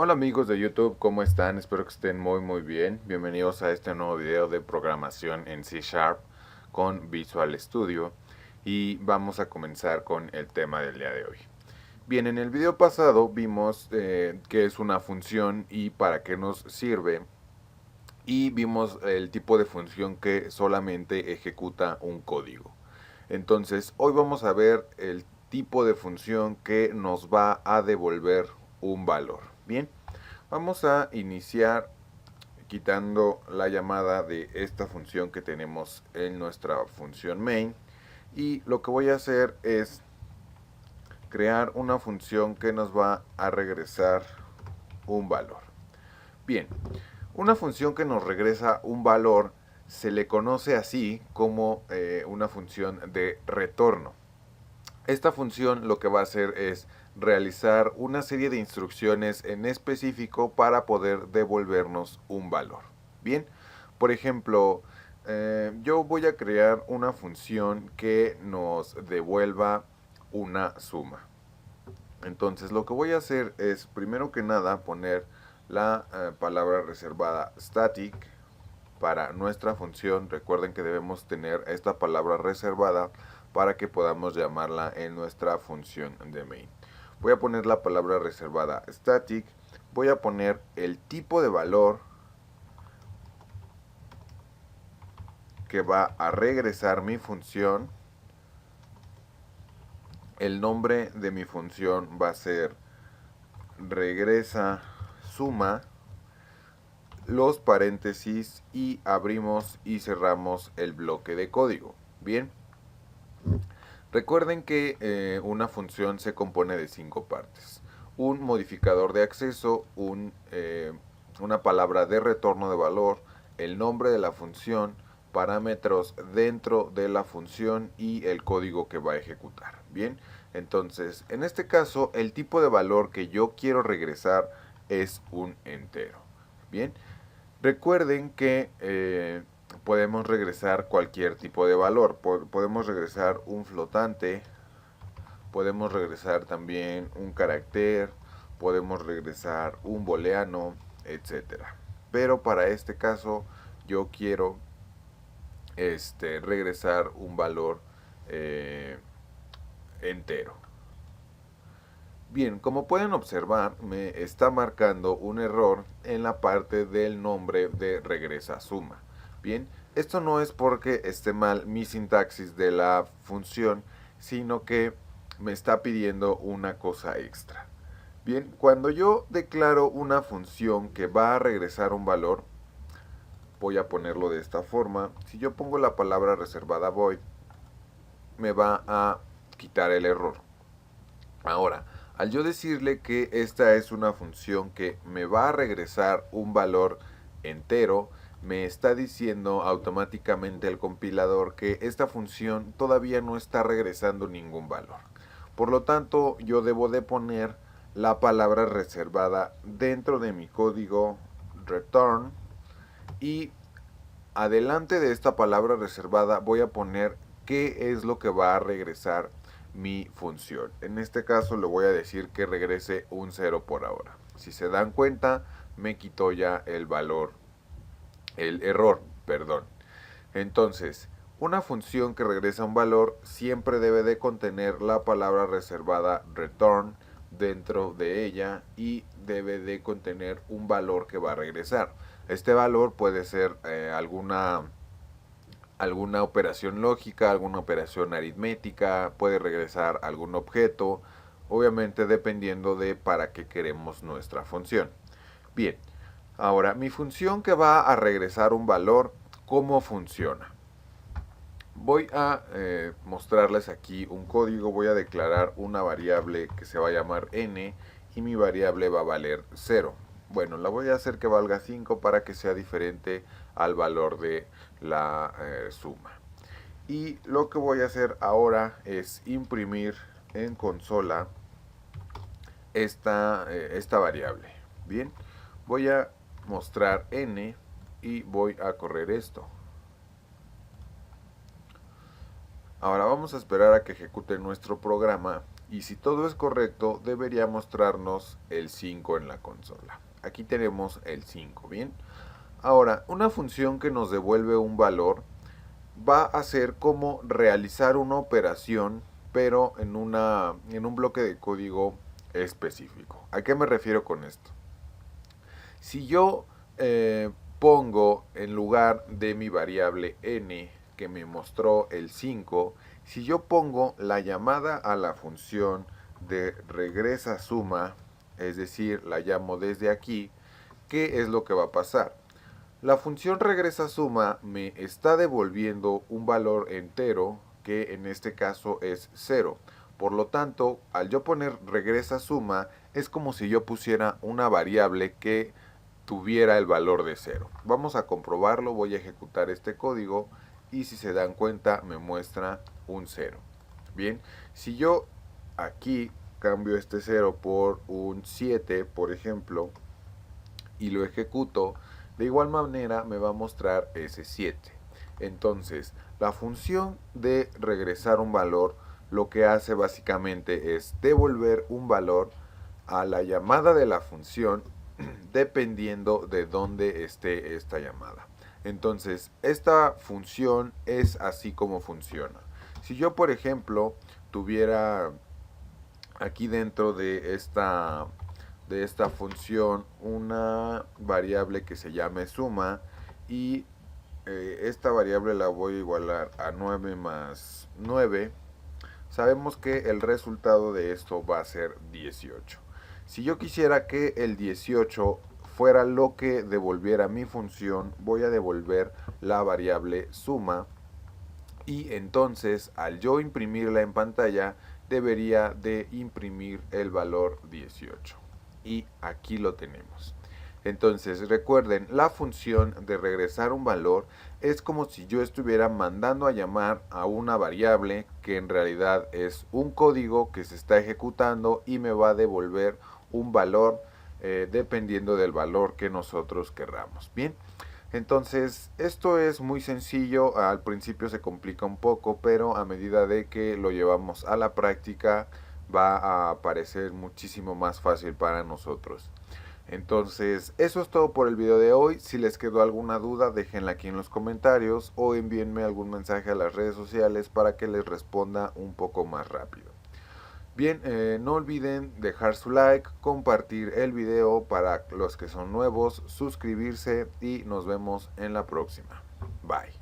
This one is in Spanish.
Hola amigos de YouTube, ¿cómo están? Espero que estén muy bien. Bienvenidos a este nuevo video de programación en C Sharp con Visual Studio y vamos a comenzar con el tema del día de hoy. Bien, en el video pasado vimos qué es una función y para qué nos sirve y vimos el tipo de función que solamente ejecuta un código. Entonces, hoy vamos a ver el tipo de función que nos va a devolver un valor. Bien. Vamos a iniciar quitando la llamada de esta función que tenemos en nuestra función main y lo que voy a hacer es crear una función que nos va a regresar un valor. Bien, una función que nos regresa un valor se le conoce así como una función de retorno. Esta función lo que va a hacer es realizar una serie de instrucciones en específico para poder devolvernos un valor. Bien, por ejemplo, yo voy a crear una función que nos devuelva una suma. Entonces lo que voy a hacer es primero que nada poner la palabra reservada static para nuestra función. Recuerden que debemos tener esta palabra reservada para que podamos llamarla en nuestra función de main. Voy a poner la palabra reservada static, voy a poner el tipo de valor que va a regresar mi función. El nombre de mi función va a ser regresa suma, los paréntesis y abrimos y cerramos el bloque de código. Bien. Recuerden que una función se compone de 5 partes. Un modificador de acceso, una palabra de retorno de valor, el nombre de la función, parámetros dentro de la función y el código que va a ejecutar. Bien, entonces en este caso el tipo de valor que yo quiero regresar es un entero. Bien, recuerden que podemos regresar cualquier tipo de valor. Podemos regresar un flotante, podemos regresar también un carácter, podemos regresar un booleano, etcétera. Pero para este caso yo quiero regresar un valor entero. Bien, como pueden observar, me está marcando un error en la parte del nombre de regresa suma. Bien, esto no es porque esté mal mi sintaxis de la función, sino que me está pidiendo una cosa extra. Bien, cuando yo declaro una función que va a regresar un valor, voy a ponerlo de esta forma. Si yo pongo la palabra reservada void, me va a quitar el error. Ahora, al yo decirle que esta es una función que me va a regresar un valor entero, me está diciendo automáticamente el compilador que esta función todavía no está regresando ningún valor. Por lo tanto, yo debo de poner la palabra reservada dentro de mi código return y adelante de esta palabra reservada voy a poner qué es lo que va a regresar mi función. En este caso le voy a decir que regrese un 0 por ahora. Si se dan cuenta, me quitó ya el valor, el error, perdón. Entonces, una función que regresa un valor siempre debe de contener la palabra reservada return dentro de ella y debe de contener un valor que va a regresar. Este valor puede ser alguna operación lógica, alguna operación aritmética, puede regresar algún objeto, obviamente dependiendo de para qué queremos nuestra función. Bien, ahora mi función que va a regresar un valor, ¿cómo funciona? Voy a mostrarles aquí un código, voy a declarar una variable que se va a llamar n y mi variable va a valer 0. Bueno, la voy a hacer que valga 5 para que sea diferente al valor de la suma. Y lo que voy a hacer ahora es imprimir en consola esta variable. Bien, voy a mostrar n y voy a correr esto. Ahora vamos a esperar a que ejecute nuestro programa y si todo es correcto debería mostrarnos el 5 en la consola. Aquí tenemos el 5, ¿bien? Ahora, una función que nos devuelve un valor va a ser como realizar una operación, pero en un bloque de código específico. ¿A qué me refiero con esto? Si yo pongo en lugar de mi variable n que me mostró el 5, si yo pongo la llamada a la función de regresa suma, es decir, la llamo desde aquí, ¿qué es lo que va a pasar? La función regresa suma me está devolviendo un valor entero que en este caso es 0. Por lo tanto, al yo poner regresa suma es como si yo pusiera una variable que tuviera el valor de 0. Vamos a comprobarlo, voy a ejecutar este código y si se dan cuenta me muestra un 0. Bien, si yo aquí cambio este 0 por un 7, por ejemplo, y lo ejecuto, de igual manera me va a mostrar ese 7. Entonces, la función de regresar un valor lo que hace básicamente es devolver un valor a la llamada de la función dependiendo de dónde esté esta llamada. Entonces, esta función es así como funciona. Si yo, por ejemplo, tuviera aquí dentro de esta función una variable que se llame suma y esta variable la voy a igualar a 9 más 9, sabemos que el resultado de esto va a ser 18. Si yo quisiera que el 18 fuera lo que devolviera mi función, voy a devolver la variable suma y entonces al yo imprimirla en pantalla debería de imprimir el valor 18 y aquí lo tenemos. Entonces recuerden, la función de regresar un valor es como si yo estuviera mandando a llamar a una variable que en realidad es un código que se está ejecutando y me va a devolver un valor dependiendo del valor que nosotros querramos. Bien, entonces esto es muy sencillo, al principio se complica un poco, pero a medida de que lo llevamos a la práctica va a parecer muchísimo más fácil para nosotros. Entonces, eso es todo por el video de hoy. Si les quedó alguna duda, déjenla aquí en los comentarios o envíenme algún mensaje a las redes sociales para que les responda un poco más rápido. Bien, no olviden dejar su like, compartir el video para los que son nuevos, suscribirse y nos vemos en la próxima. Bye.